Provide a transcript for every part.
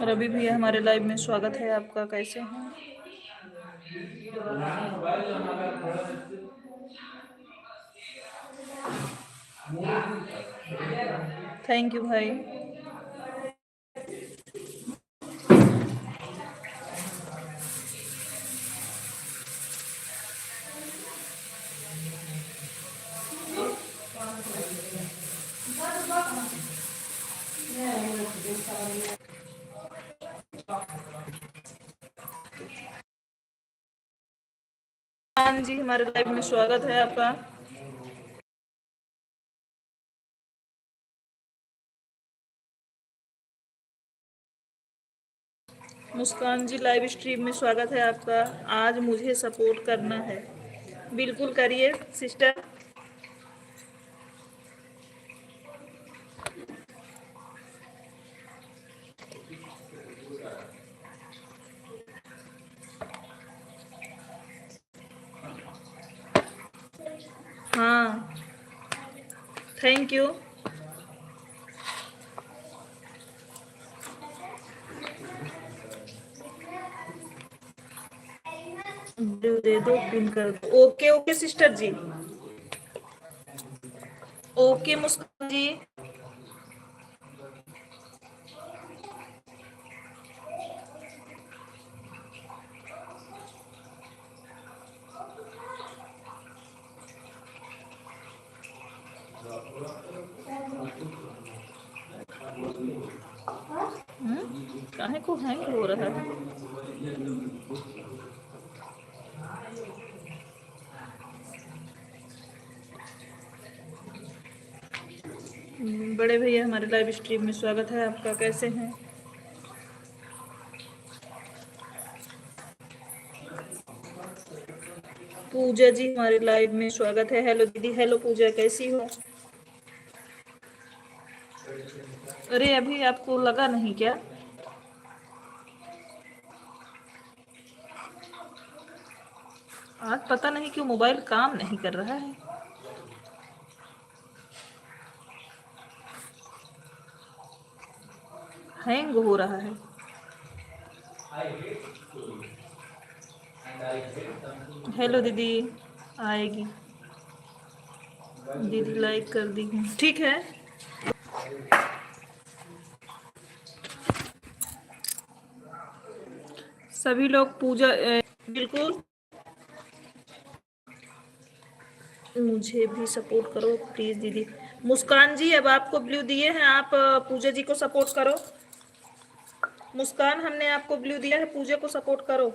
रवि भैया हमारे लाइव में स्वागत है आपका, कैसे हैं? थैंक यू भाई। हाँ जी, हमारे लाइव में स्वागत है आपका। मुस्कान जी लाइव स्ट्रीम में स्वागत है आपका। आज मुझे सपोर्ट करना है, बिल्कुल करिए सिस्टर। हाँ, थैंक यू। दे दो, पिन कर दो। ओके ओके सिस्टर जी, ओके मुस्कान जी। काहे को हैंग हो रहा है? बड़े भैया हमारे लाइव स्ट्रीम में स्वागत है आपका, कैसे हैं? पूजा जी हमारे लाइव में स्वागत है। हेलो दीदी, हेलो पूजा, कैसी हो? अरे अभी आपको लगा नहीं क्या? आज पता नहीं क्यों मोबाइल काम नहीं कर रहा है। हैंग हो रहा है। हेलो दीदी, आएगी दीदी, लाइक कर दी हूँ, ठीक है। सभी लोग पूजा बिल्कुल मुझे भी सपोर्ट करो प्लीज दीदी। मुस्कान जी अब आपको ब्लू दिए हैं, आप पूजा जी को सपोर्ट करो। मुस्कान हमने आपको ब्लू दिया है, पूजा को सपोर्ट करो।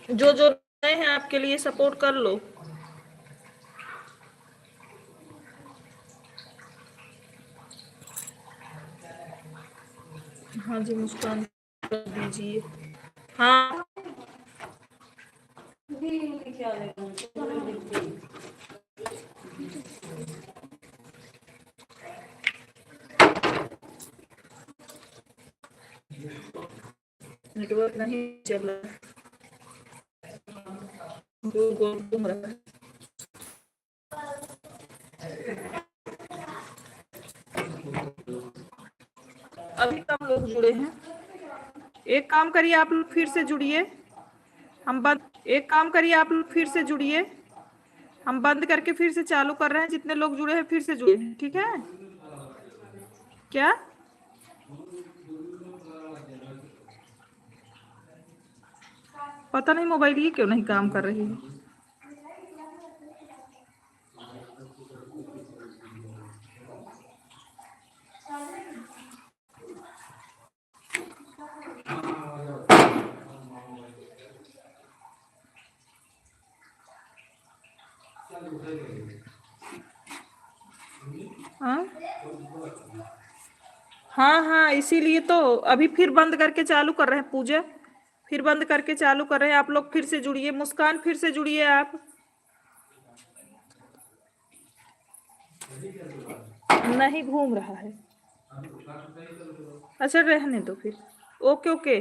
जो जो नए हैं आपके लिए सपोर्ट कर लो। हाँ जी मुस्कान कर दीजिए। हाँ नेटवर्क नहीं चल रहा, गोल गोल घूम रहा है। अभी कम लोग जुड़े हैं। एक काम करिए आप लोग फिर से जुड़िए, हम बंद एक काम करिए आप लोग फिर से जुड़िए, हम बंद करके फिर से चालू कर रहे हैं। जितने लोग जुड़े हैं फिर से जुड़े हैं, ठीक है क्या? पता नहीं मोबाइल ये क्यों नहीं काम कर रही है। हाँ हाँ हाँ, इसीलिए तो अभी फिर बंद करके चालू कर रहे हैं पूजा, फिर बंद करके चालू कर रहे हैं। आप लोग फिर से जुड़िए, मुस्कान फिर से जुड़िए आप। नहीं घूम रहा है। अच्छा रहने दो फिर। Okay okay.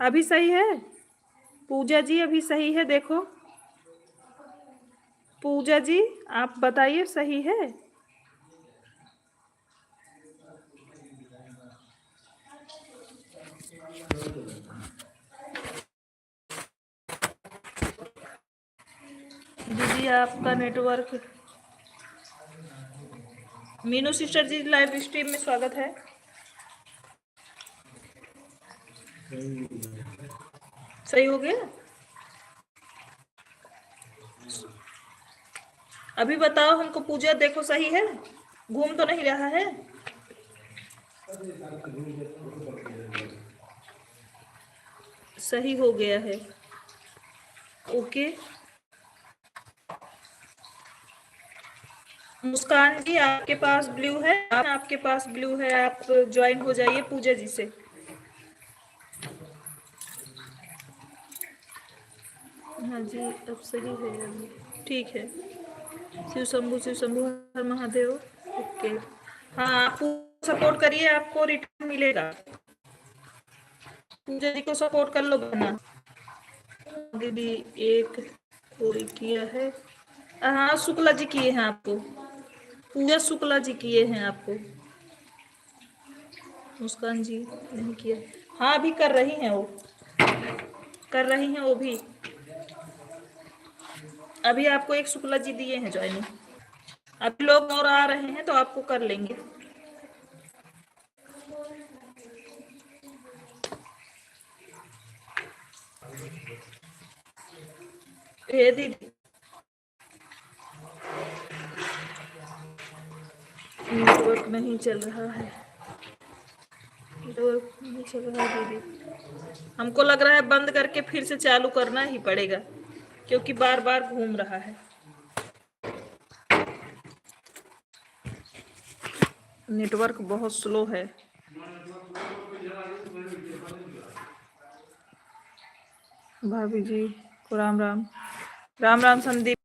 अभी सही है पूजा जी? अभी सही है? देखो पूजा जी, आप बताइए सही है? दीदी आपका नेटवर्क। मीनू सिस्टर जी लाइव स्ट्रीम में स्वागत है। सही हो गया? अभी बताओ हमको पूजा, देखो सही है? घूम तो नहीं रहा है? सही हो गया है। ओके मुस्कान जी, आपके पास ब्लू है? आपके पास ब्लू है, आप ज्वाइन हो जाइए पूजा जी से। हाँ जी अब सही है अभी, ठीक है। शिव शंभु हर महादेव। ओके हाँ, आप सपोर्ट करिए, आपको रिटर्न मिलेगा। पूजा जी को सपोर्ट कर लो बना। दीदी एक कोई किया है? हाँ शुक्ला जी किए हैं आपको, पूजा शुक्ला जी किए हैं आपको। मुस्कान जी नहीं किया? हाँ अभी कर रही हैं वो, कर रही हैं वो भी। अभी आपको एक शुक्ला जी दिए हैं ज्वाइनिंग। अभी लोग और आ रहे हैं तो आपको कर लेंगे। ये दीदी नेटवर्क नहीं चल रहा है, नेटवर्क नहीं चल रहा है दीदी। हमको लग रहा है बंद करके फिर से चालू करना ही पड़ेगा, क्योंकि बार बार घूम रहा है। नेटवर्क बहुत स्लो है। भाभी जी को राम राम। राम राम संदीप।